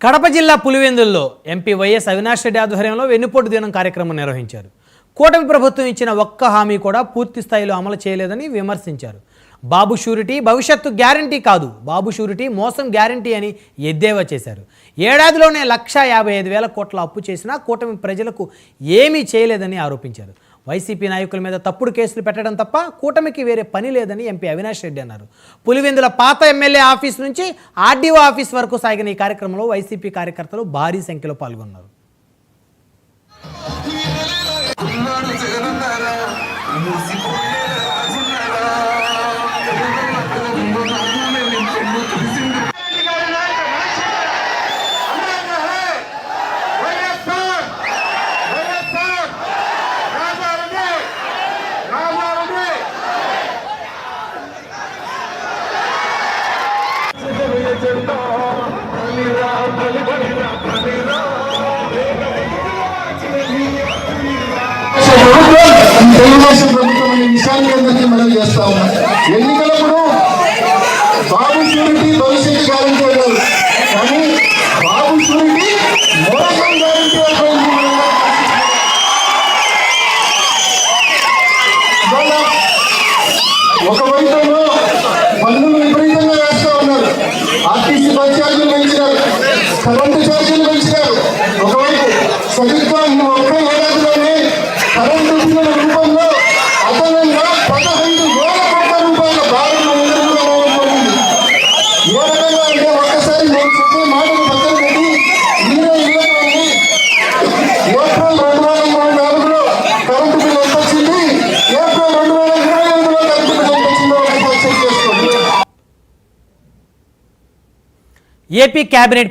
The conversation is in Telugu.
కడప జిల్లా పులివెందుల్లో ఎంపీ వైఎస్ అవినాష్ రెడ్డి ఆధ్వర్యంలో వెన్నుపోటు దినం కార్యక్రమం నిర్వహించారు. కూటమి ప్రభుత్వం ఇచ్చిన ఒక్క హామీ కూడా పూర్తి స్థాయిలో అమలు చేయలేదని విమర్శించారు. బాబు షూరిటీ భవిష్యత్తు గ్యారంటీ కాదు, బాబు షూరిటీ మోసం గ్యారంటీ అని ఎద్దేవా చేశారు. ఏడాదిలోనే 1,55,000 కోట్ల అప్పు చేసినా కూటమి ప్రజలకు ఏమీ చేయలేదని ఆరోపించారు. వైసీపీ నాయకుల మీద తప్పుడు కేసులు పెట్టడం తప్ప కూటమికి వేరే పని లేదని ఎంపీ అవినాష్ రెడ్డి అన్నారు. పులివెందుల పాత ఎమ్మెల్యే ఆఫీస్ నుంచి ఆర్డీఓ ఆఫీస్ వరకు సాగిన ఈ కార్యక్రమంలో వైసీపీ కార్యకర్తలు భారీ సంఖ్యలో పాల్గొన్నారు. తెలుగుదేశం ప్రభుత్వం అనే విషయాన్ని అందరికీ మనం చేస్తా ఉన్నాం. ఎన్నికలప్పుడు బాబు షూరిటీ భవిష్యత్తు గ్యారంటీ అన్నారు, కానీ బాబు షూరిటీ మోసం గ్యారంటీ ఒకవైపు పన్నులు విపరీతంగా వేస్తా ఉన్నారు, ఆర్టీసీ బస్ ఛార్జీలు పెంచినారు, కరెంటు ఛార్జీలు పెంచినారు. ఒకవైపు సరిగ్గా ఒక్క ఏడాదిలోనే కరెంటు బిల్లుల రూపంలో అదనంగా 15,000 కోట్ల రూపాయల భారం పోయింది. ఏ రకంగా అంటే ఒక్కసారి నేను చెప్పే మాటలు పక్కన పెట్టి మీరే ఇళ్ళని ఏప్రిల్ 2024లో కరెంటు బిల్లు ఎంత వచ్చింది, ఏప్రిల్ 2025లో కరెంటు బిల్లు ఎంత వచ్చిందో ఒకసారి చెక్ చేసుకోండి. AP cabinet